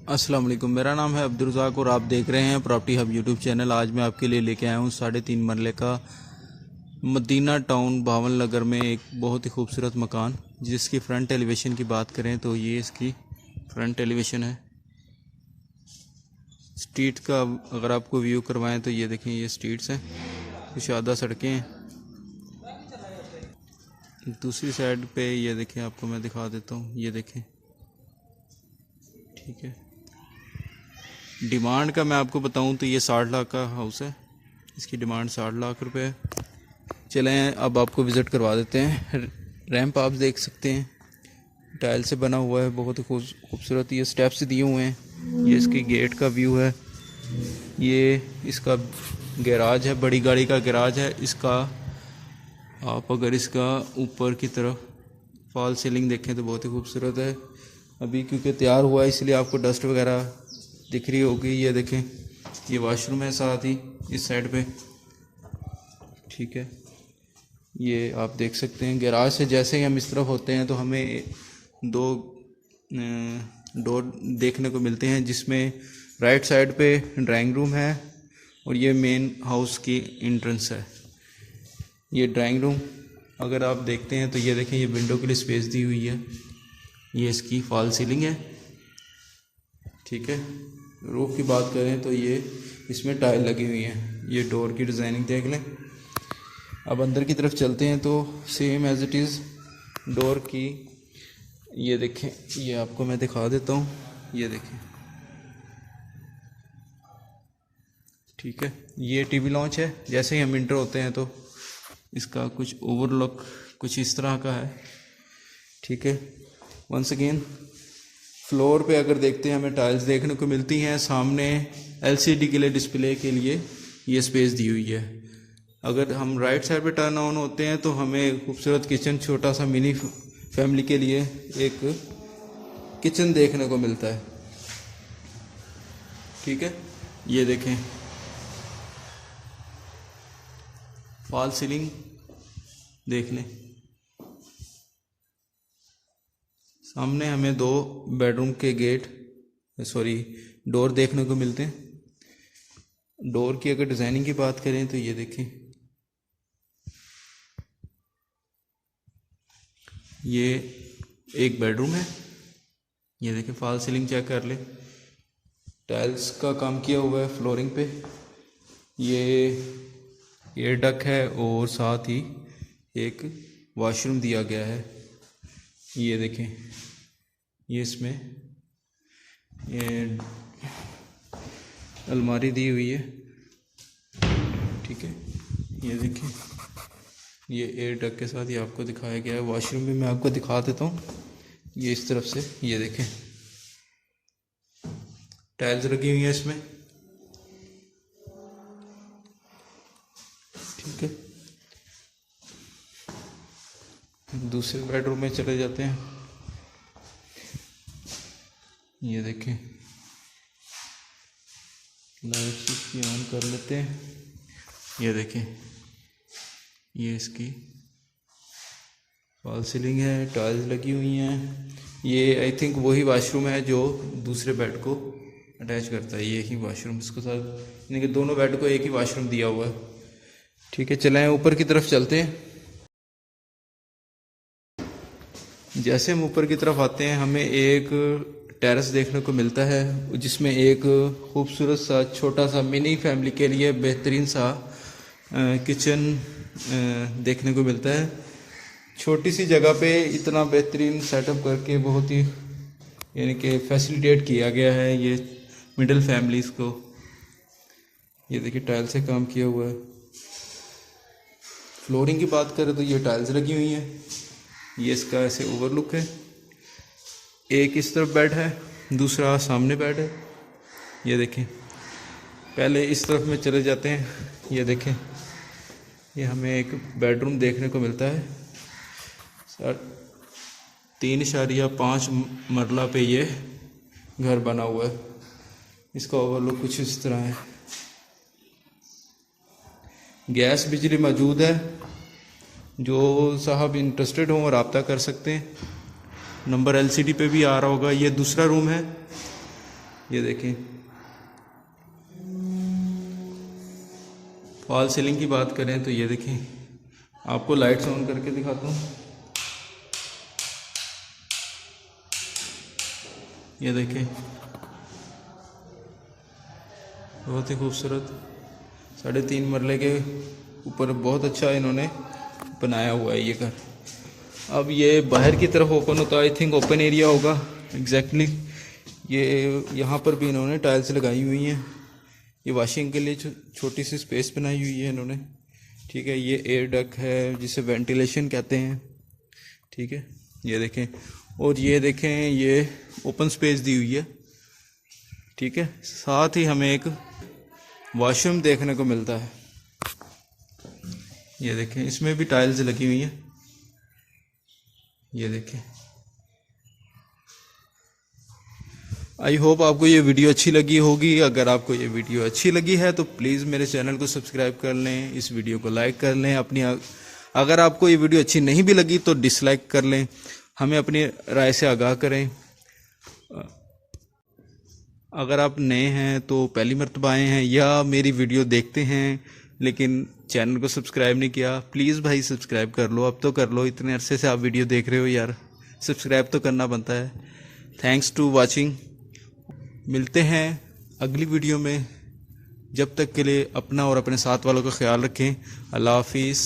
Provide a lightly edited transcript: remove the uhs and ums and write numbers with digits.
अस्सलाम वालेकुम। मेरा नाम है अब्दुल रज़ाक और आप देख रहे हैं प्रॉपर्टी हब यूट्यूब चैनल। आज मैं आपके लिए लेके आया हूँ 3.5 मरले का मदीना टाउन भावन नगर में एक बहुत ही खूबसूरत मकान, जिसकी फ़्रंट एलिवेशन की बात करें तो ये इसकी फ़्रंट एलिवेशन है। स्ट्रीट का अगर आपको व्यू करवाएं तो ये देखें, ये स्ट्रीट्स हैं, कुशादा सड़कें हैं। दूसरी साइड पे ये देखें, आपको मैं दिखा देता हूँ, ये देखें, ठीक है। डिमांड का मैं आपको बताऊं तो ये 60 लाख का हाउस है, इसकी डिमांड 60 लाख रुपए है। चलें अब आपको विज़िट करवा देते हैं। रैंप आप देख सकते हैं, टाइल से बना हुआ है, बहुत ही खूबसूरत। ये स्टेप्स दिए हुए हैं। ये इसकी गेट का व्यू है। ये इसका गैराज है, बड़ी गाड़ी का गैराज है इसका। आप अगर इसका ऊपर की तरफ फॉल सीलिंग देखें तो बहुत ही खूबसूरत है। अभी क्योंकि तैयार हुआ है इसलिए आपको डस्ट वगैरह दिख रही होगी। ये देखें, ये वॉशरूम है साथ ही इस साइड पे, ठीक है। ये आप देख सकते हैं। गैराज से जैसे ही हम इस तरफ होते हैं तो हमें दो डोर देखने को मिलते हैं, जिसमें राइट साइड पे ड्राइंग रूम है और ये मेन हाउस की एंट्रेंस है। ये ड्राइंग रूम अगर आप देखते हैं तो ये देखें, ये विंडो के लिए स्पेस दी हुई है। ये इसकी फॉल सीलिंग है, ठीक है। रूफ की बात करें तो ये इसमें टाइल लगी हुई है। ये डोर की डिज़ाइनिंग देख लें। अब अंदर की तरफ चलते हैं तो same as it is door की, ये देखें, ये आपको मैं दिखा देता हूँ। ये देखें, ठीक है। ये टीवी लॉन्च है। जैसे ही हम इंटर होते हैं तो इसका कुछ ओवरलुक कुछ इस तरह का है, ठीक है। वंस अगेन फ्लोर पे अगर देखते हैं हमें टाइल्स देखने को मिलती हैं। सामने एलसीडी के लिए डिस्प्ले के लिए ये स्पेस दी हुई है। अगर हम राइट साइड पे टर्न ऑन होते हैं तो हमें खूबसूरत किचन, छोटा सा मिनी फैमिली के लिए एक किचन देखने को मिलता है, ठीक है। ये देखें, फॉल सीलिंग देख लें। सामने हमें 2 बेडरूम के डोर देखने को मिलते हैं। डोर की अगर डिज़ाइनिंग की बात करें तो ये देखें, ये एक बेडरूम है। ये देखें, फॉल सीलिंग चेक कर ले। टाइल्स का काम किया हुआ है फ्लोरिंग पे। ये एयर डक्ट है और साथ ही एक वॉशरूम दिया गया है। ये देखें, ये इसमें ये अलमारी दी हुई है, ठीक है। ये देखें, ये एयर डक्ट के साथ ये आपको दिखाया गया है। वॉशरूम भी मैं आपको दिखा देता हूँ। ये इस तरफ से, ये देखें, टाइल्स लगी हुई है इसमें, ठीक है। दूसरे बेडरूम में चले जाते हैं। ये देखें, लाइट इसकी ऑन कर लेते हैं। ये देखें, ये इसकी फॉल सीलिंग है, टाइल्स लगी हुई हैं। ये आई थिंक वही वॉशरूम है जो दूसरे बेड को अटैच करता है। ये ही वॉशरूम इसके साथ, यानी कि दोनों बेड को एक ही वॉशरूम दिया हुआ है, ठीक है। चलें ऊपर की तरफ चलते हैं। जैसे हम ऊपर की तरफ आते हैं हमें एक टेरेस देखने को मिलता है, जिसमें एक खूबसूरत सा छोटा सा मिनी फैमिली के लिए बेहतरीन सा किचन देखने को मिलता है। छोटी सी जगह पे इतना बेहतरीन सेटअप करके बहुत ही, यानी कि फैसिलिटेट किया गया है ये मिडिल फैमिलीज़ को। ये देखिए, टाइल से काम किया हुआ है। फ्लोरिंग की बात करें तो ये टाइल्स लगी हुई हैं। ये इसका ऐसे ओवरलुक है। एक इस तरफ बेड है, दूसरा सामने बेड है। ये देखें, पहले इस तरफ में चले जाते हैं। ये देखें, ये हमें एक बेडरूम देखने को मिलता है। 3.5 मरला पे ये घर बना हुआ है। इसका ओवरलुक कुछ इस तरह है। गैस बिजली मौजूद है। जो साहब इंटरेस्टेड हों रब्ता कर सकते हैं। नंबर एलसीडी पे भी आ रहा होगा। ये दूसरा रूम है। ये देखें, फॉल सीलिंग की बात करें तो ये देखें, आपको लाइट्स ऑन करके दिखाता हूँ। ये देखें, बहुत ही खूबसूरत 3.5 मरले के ऊपर बहुत अच्छा इन्होंने बनाया हुआ है ये घर। अब ये बाहर की तरफ ओपन होता है, आई थिंक ओपन एरिया होगा एग्जैक्टली। ये यहाँ पर भी इन्होंने टाइल्स लगाई हुई हैं। ये वॉशिंग के लिए छोटी सी स्पेस बनाई हुई है इन्होंने, ठीक है। ये एयर डक्ट है जिसे वेंटिलेशन कहते हैं, ठीक है। ये देखें, और ये देखें, ये ओपन स्पेस दी हुई है, ठीक है। साथ ही हमें एक वॉशरूम देखने को मिलता है। ये देखें, इसमें भी टाइल्स लगी हुई हैं। ये देखें, आई होप आपको ये वीडियो अच्छी लगी होगी। अगर आपको ये वीडियो अच्छी लगी है तो प्लीज़ मेरे चैनल को सब्सक्राइब कर लें, इस वीडियो को लाइक कर लें। अगर आपको ये वीडियो अच्छी नहीं भी लगी तो डिसलाइक कर लें, हमें अपनी राय से आगाह करें। अगर आप नए हैं तो पहली मर्तबा आए हैं या मेरी वीडियो देखते हैं लेकिन चैनल को सब्सक्राइब नहीं किया, प्लीज़ भाई सब्सक्राइब कर लो, अब तो कर लो। इतने अरसे से आप वीडियो देख रहे हो यार, सब्सक्राइब तो करना बनता है। Thanks to watching. मिलते हैं अगली वीडियो में। जब तक के लिए अपना और अपने साथ वालों का ख्याल रखें। अल्लाह हाफिज़।